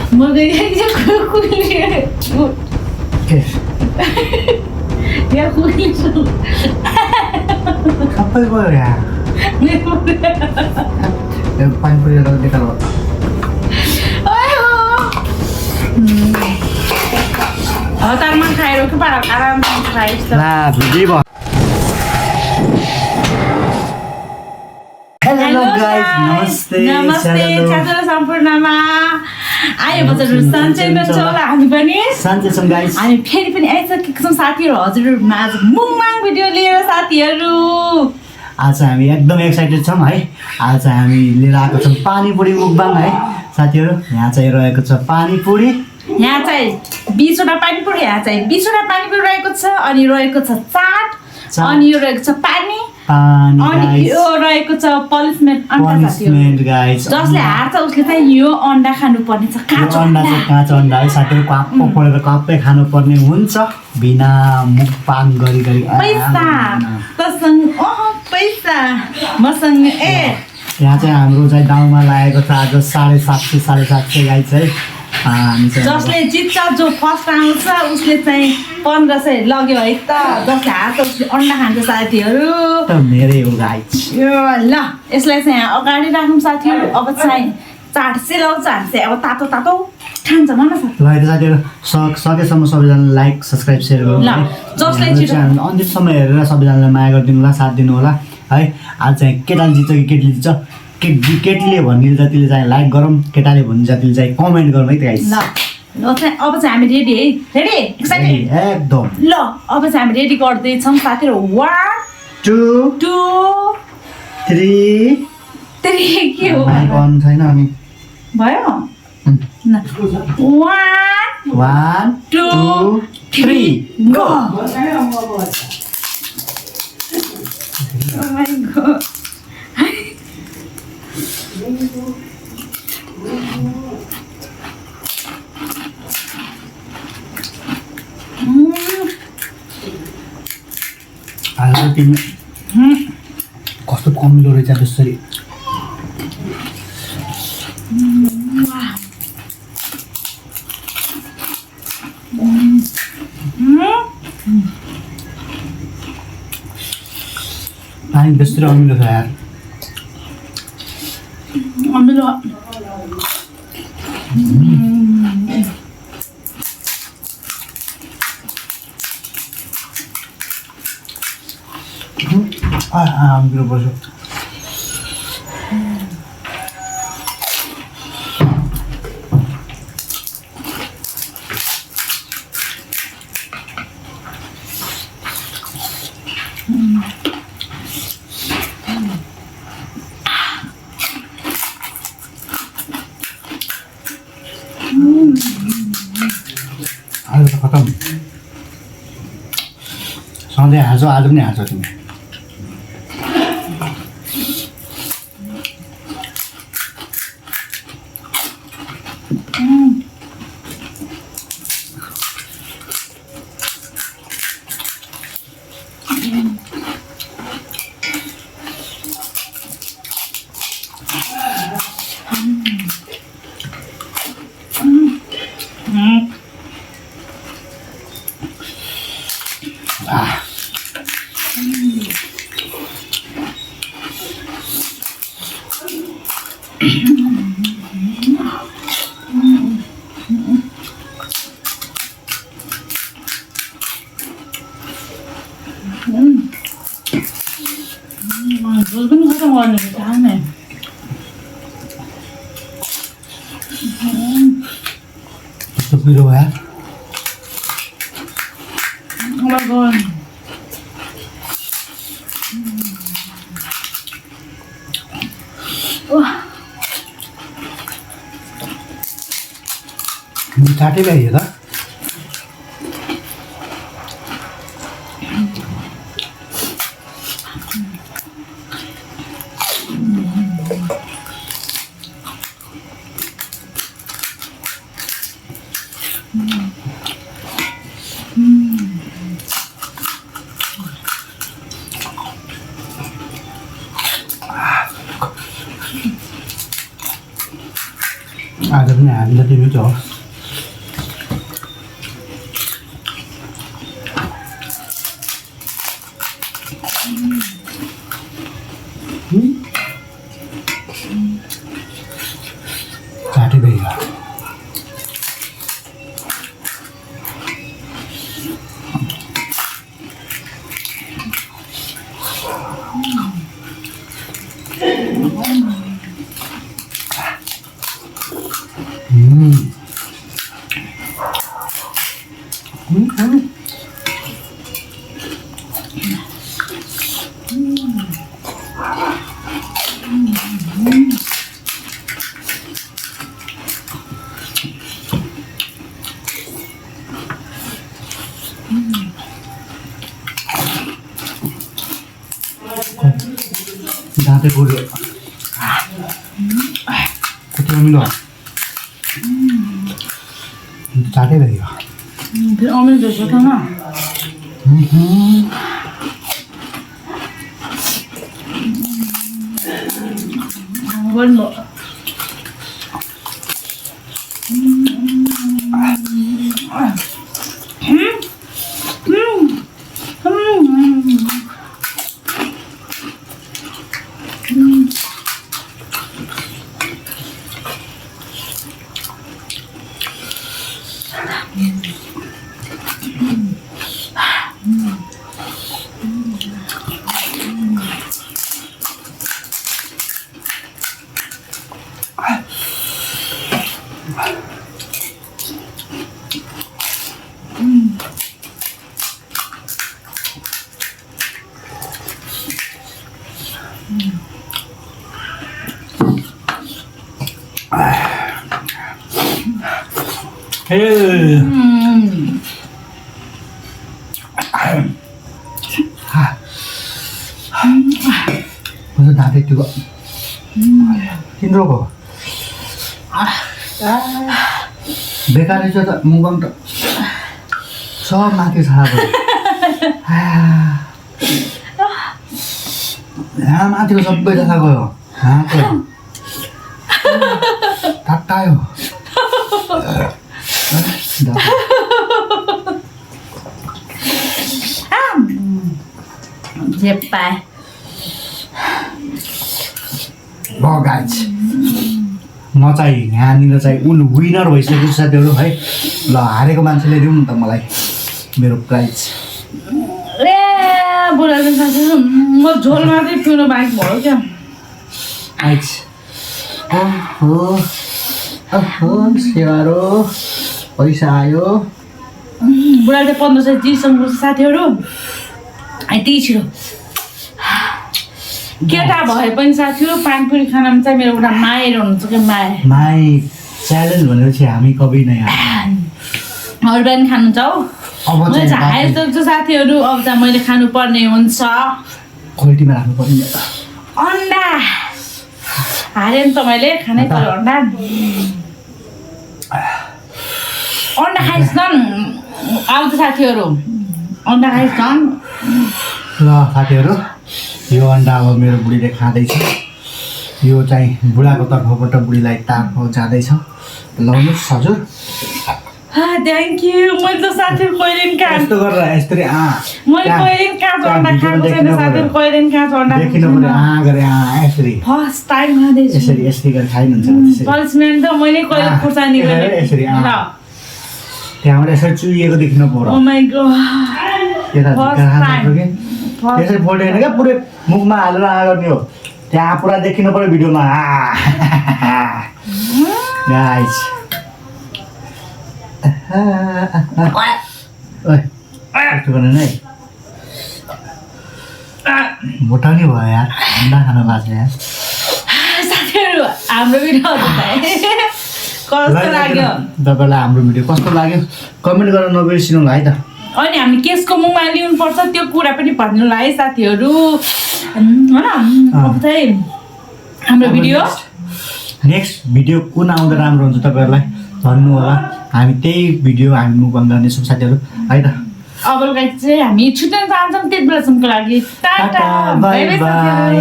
सबै गयो यहाँ पानीपुरी देखा हतारमा खाएर के पारा आरामसँग खाइस् त ला भिडियो भयो हेलो गाइस नमस्ते च्यादर सम्पूर्णमा आयो बजार सन्चैमा छ होला हामी पनि सन्चै छौं गाइस हामी फेरि पनि आइसकेको छौं साथीहरु हजुरहरुमा आज मुङमाङ भिडियो लिएर साथीहरु आज हामी एकदम एक्साइटेड छौं है आज हामी लिएर आएको छौं पानीपुरी मुकबाङ है साथीहरु यहाँ चाहिँ रहेको छ पानीपुरी यहाँ चाहिँ 20 वटा पानीपुरी यहाँ चाहिँ 20 वटा पानीपुरी रहेको छ अनि रहेको छ चाट अनि यो रहेको छ पानी अनि यो रहेको छ पनिशमेन्ट अन्डा साथीहरु गाइस जसले हार्छ उसले चाहिँ यो अन्डा खानु पर्ने छ काँचो अन्डा चाहिँ काँचो अन्डा है साथीहरु काप्पो परेर कप्पै खानु पर्ने हुन्छ बिना मुकबाङ गरी पैसा तसँग पैसा मसँग ए यहाँ चाहिँ हाम्रो चाहिँ गाउँमा लागेको छ आज 750 750 गाइस है जसले जित्छ जो फर्स्ट आउँछ उसले चाहिँ 1500 लग्यो है त जसले हार्छ उसले अन्डा खान्छ साथीहरु त मेरै हो गाइस यो ल यसलाई चाहिँ अगाडि राखौँ साथीहरु अब चाहिँ चाट सेलाउँछ हामी चाहिँ अब तातो तातो खान्छ भन्न सक्छ ल साथीहरु सकेसम्म सबैजनाले लाइक सब्स्क्राइब सेयर गर्नु ल जसले छिटो अन्तिमसम्म हेरेर सबैजनाले माया गरिदिनु होला साथ दिनु होला है आज चाहिँ केटाले जित्छ कि केटीले जित्छ केटीले भन्ने जतिले चाहिँ लाइक गरौँ केटाले भन्ने जतिले चाहिँ कमेन्ट गरौँ है त गाइस ल चाहिँ अब चाहिँ हामी रेडी है रेडी एक्साइटेड एकदम ल अब चाहिँ हामी रेडी गर्दै छौं साथीहरु 1 2 3 के हो माइक अन छैन अनि भयो न 1 2 3 गो Oh my god. आज तिमी कस्तो कमिलो रहेछ त्यसरी पानी त्यसरी अमिलो छ यार अमिलो अमिलो पर्छ आज त खतम सधैँ हाल्छौ आज पनि हाल्छौ तिमी झोल पनि खतम गर्ने खाने कस्तो पिरो भयो चाटै ल्याइयो त आज पनि हामी त तिमी मिठो हो चाटी भइगयो दाँते पुऱ्यो कति अमिलो चाटै भइगयो फेरि अमिलो भेट्छ त न गर्नु दाँते त्यो तिम्रो भयो बेकार रहेछ त मुगम त सब माथि छ यहाँ माथिको सबै जग्गा गयो टाटायो जे पाए गाइज म चाहिँ यहाँनिर चाहिँ विनर भइसकेको छु साथीहरू है ल हारेको मान्छेले दिउँ न त मलाई मेरो प्राइज ए बुढाले साथीहरू म झोल मात्रै पिउनु बाहेक भयो क्या आइज सेवारो पैसा आयो बुढाले 1500 चिजसँग साथीहरू त्यही छिरो केटा भए पनि साथीहरू पानीपुरी खानामा चाहिँ मेरो एउटा मायर हुनुहुन्छ क्या माई च्यालेन्ज भनेपछि हामी कवि नै अरू पनि खानुहुन्छ हौ अब मैले चाहिँ हाइसक्छु साथीहरू अब चाहिँ मैले खानुपर्ने हुन्छ क्वालिटीमा राख्नु पर्ने अन्डा हारेँ नि त मैले खानै पर्यो अन्डा अन्डा खाइस् न अब त साथीहरू अन्डा खाइस् न ल साथीहरू यो अन्डा अब मेरो बुढीले खाँदैछ यो चाहिँ बुढाको तर्फबाट बुढीलाई तार्फ जाँदैछ लाउनुहोस् हजुर थ्याङ्क यू मैले त साथीहरू कहिले नि यस्तो गरेर यसरी मैले कहिले नि काँचो अन्डा खाएको छैन साथीहरू कहिले नि काँचो अन्डा देखिनु पर्यो गरे यसरी फर्स्ट टाइम खाँदैछु यसरी यसरी गरेर खाइनुहुन्छ पनिसमेन्ट त मैले कहिले खुर्सानी गरेँ यसरी त्यहाँबाट यसरी चुहिएको देखिनु पर्यो ओ माय गॉड यसरी फोटो होइन क्या पुरै मुखमा हालेर गर्ने हो त्यहाँ पुरा देखिनु पर्यो भिडियोमा गाइस यस्तो गर्ने है मोटाउने भयो यार अन्डा खान लाग्छ यार साथीहरू हाम्रो भिडियो कस्तो लाग्यो तपाईँलाई हाम्रो भिडियो कस्तो लाग्यो कमेन्ट गर्न नबिर्सिनु है त अनि हामी केसको मुखमा लिनुपर्छ त्यो कुरा पनि भन्नुला है साथीहरू होइन अब चाहिँ हाम्रो भिडियो नेक्स्ट भिडियो कुन आउँदा राम्रो हुन्छ तपाईँहरूलाई भन्नु होला हामी त्यही भिडियो हामी मुखमा गर्नेछौँ साथीहरू है त अब चाहिँ हामी छुट्याउन चाहन्छौँ त्यति बेलासम्मको लागि टाटा बाई बाई।